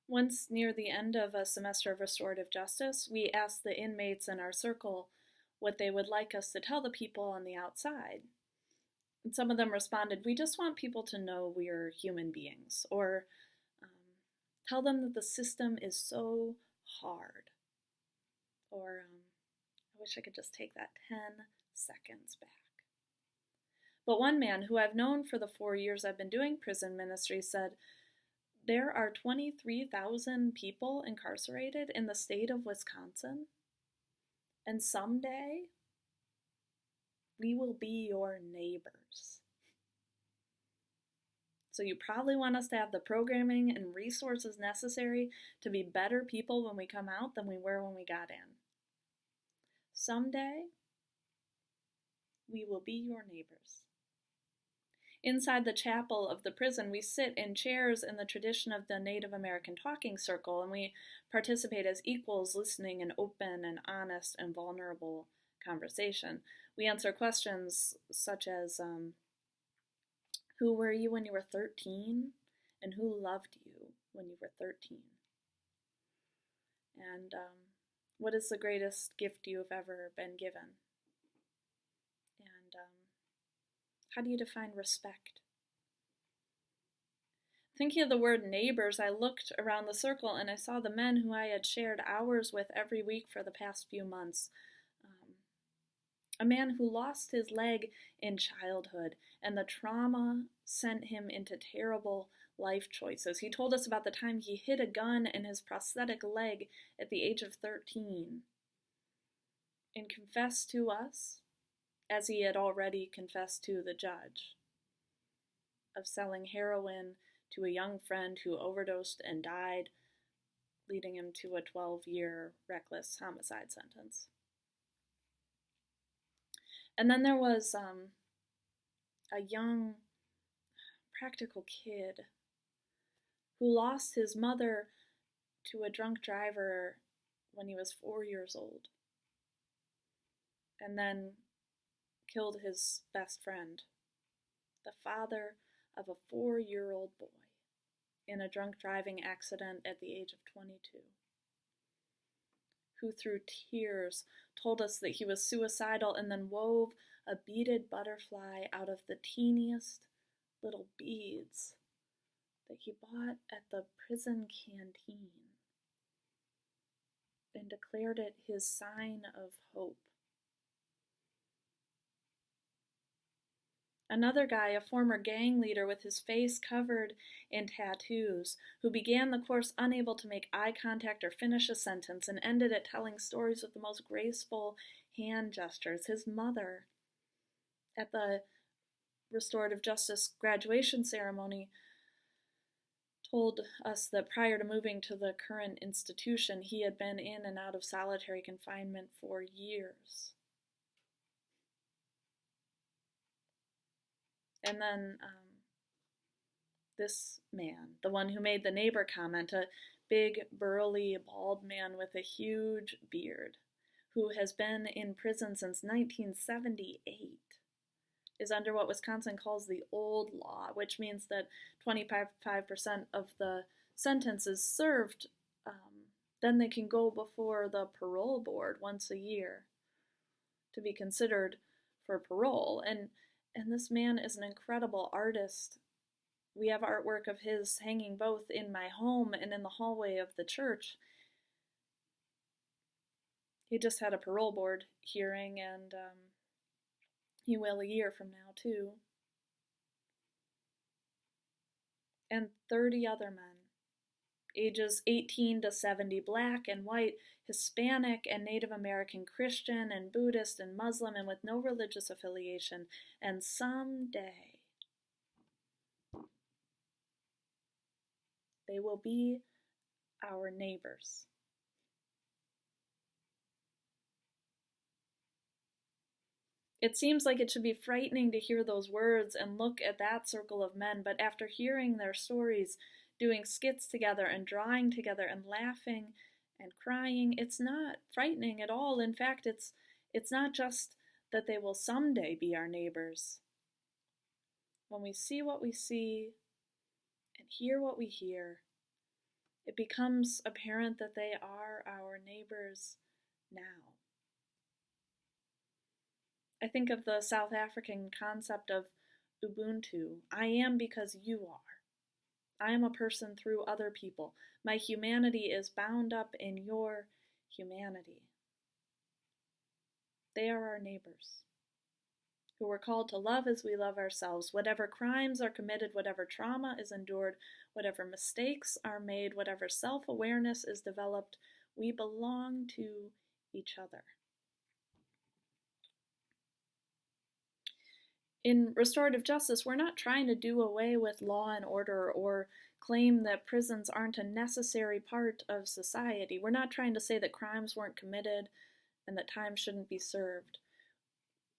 Once near the end of a semester of restorative justice, we asked the inmates in our circle what they would like us to tell the people on the outside. And some of them responded, "We just want people to know we're human beings," or um, "tell them that the system is so hard," or "I wish I could just take that 10 seconds back." But one man who I've known for the 4 years I've been doing prison ministry said, "There are 23,000 people incarcerated in the state of Wisconsin, and someday we will be your neighbors. So you probably want us to have the programming and resources necessary to be better people when we come out than we were when we got in. Someday we will be your neighbors." Inside the chapel of the prison, we sit in chairs in the tradition of the Native American talking circle, and we participate as equals, listening in open and honest and vulnerable conversation. We answer questions such as, who were you when you were 13? And who loved you when you were 13? And what is the greatest gift you've ever been given? And how do you define respect? Thinking of the word neighbors, I looked around the circle and I saw the men who I had shared hours with every week for the past few months. A man who lost his leg in childhood, and the trauma sent him into terrible life choices. He told us about the time he hid a gun in his prosthetic leg at the age of 13 and confessed to us, as he had already confessed to the judge, of selling heroin to a young friend who overdosed and died, leading him to a 12-year reckless homicide sentence. And then there was a young, practical kid who lost his mother to a drunk driver when he was 4 years old, and then killed his best friend, the father of a 4-year-old boy, in a drunk driving accident at the age of 22, who through tears told us that he was suicidal and then wove a beaded butterfly out of the teeniest little beads that he bought at the prison canteen and declared it his sign of hope. Another guy, a former gang leader with his face covered in tattoos, who began the course unable to make eye contact or finish a sentence and ended it telling stories with the most graceful hand gestures. His mother, at the restorative justice graduation ceremony, told us that prior to moving to the current institution, he had been in and out of solitary confinement for years. And then this man, the one who made the neighbor comment, a big, burly, bald man with a huge beard, who has been in prison since 1978, is under what Wisconsin calls the old law, which means that 25% of the sentence is served. Then they can go before the parole board once a year to be considered for parole. And this man is an incredible artist. We have artwork of his hanging both in my home and in the hallway of the church. He just had a parole board hearing, and he will a year from now, too. And 30 other men, ages 18 to 70, black and white, Hispanic and Native American, Christian and Buddhist and Muslim, and with no religious affiliation. And someday they will be our neighbors. It seems like it should be frightening to hear those words and look at that circle of men, but after hearing their stories, doing skits together and drawing together and laughing and crying, it's not frightening at all. In fact, it's not just that they will someday be our neighbors. When we see what we see and hear what we hear it becomes apparent that they are our neighbors now. I think of the South African concept of Ubuntu. I am because you are. I am a person through other people. My humanity is bound up in your humanity. They are our neighbors, who we're called to love as we love ourselves. Whatever crimes are committed, whatever trauma is endured, whatever mistakes are made, whatever self-awareness is developed, we belong to each other. In restorative justice, we're not trying to do away with law and order or claim that prisons aren't a necessary part of society. We're not trying to say that crimes weren't committed and that time shouldn't be served.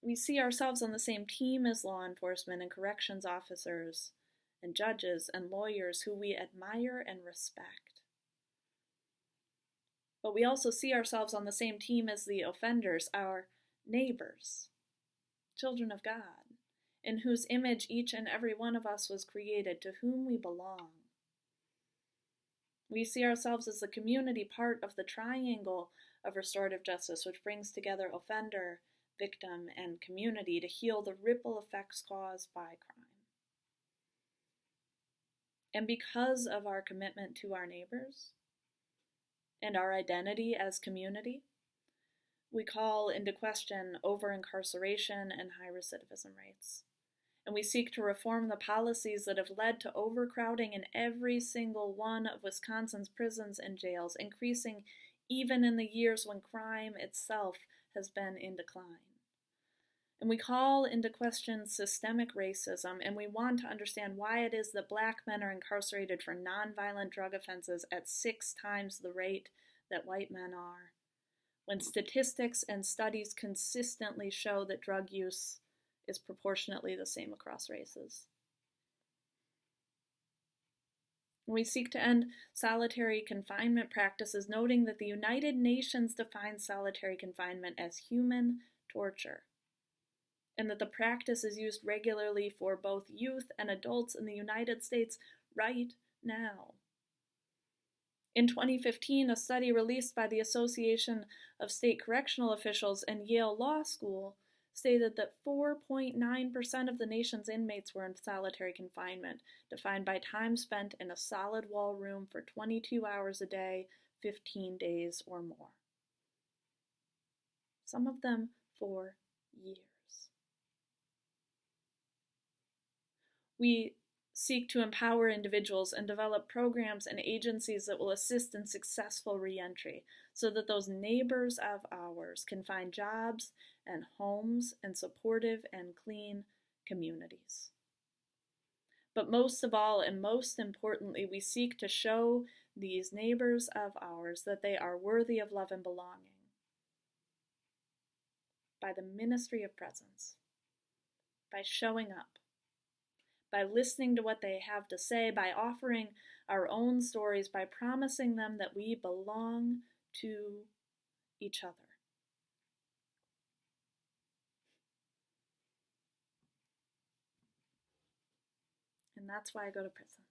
We see ourselves on the same team as law enforcement and corrections officers and judges and lawyers who we admire and respect. But we also see ourselves on the same team as the offenders, our neighbors, children of God, in whose image each and every one of us was created, to whom we belong. We see ourselves as the community part of the triangle of restorative justice, which brings together offender, victim, and community to heal the ripple effects caused by crime. And because of our commitment to our neighbors and our identity as community, we call into question over-incarceration and high recidivism rates. And we seek to reform the policies that have led to overcrowding in every single one of Wisconsin's prisons and jails, increasing even in the years when crime itself has been in decline. And we call into question systemic racism, and we want to understand why it is that Black men are incarcerated for nonviolent drug offenses at 6 times the rate that white men are, when statistics and studies consistently show that drug use is proportionately the same across races. We seek to end solitary confinement practices, noting that the United Nations defines solitary confinement as human torture, and that the practice is used regularly for both youth and adults in the United States right now. In 2015, a study released by the Association of State Correctional Officials and Yale Law School stated that 4.9% of the nation's inmates were in solitary confinement, defined by time spent in a solid wall room for 22 hours a day, 15 days or more. Some of them for years. We seek to empower individuals and develop programs and agencies that will assist in successful reentry, so that those neighbors of ours can find jobs and homes and supportive and clean communities. But most of all, and most importantly, we seek to show these neighbors of ours that they are worthy of love and belonging by the ministry of presence, by showing up, by listening to what they have to say, by offering our own stories, by promising them that we belong to each other. And that's why I go to prison.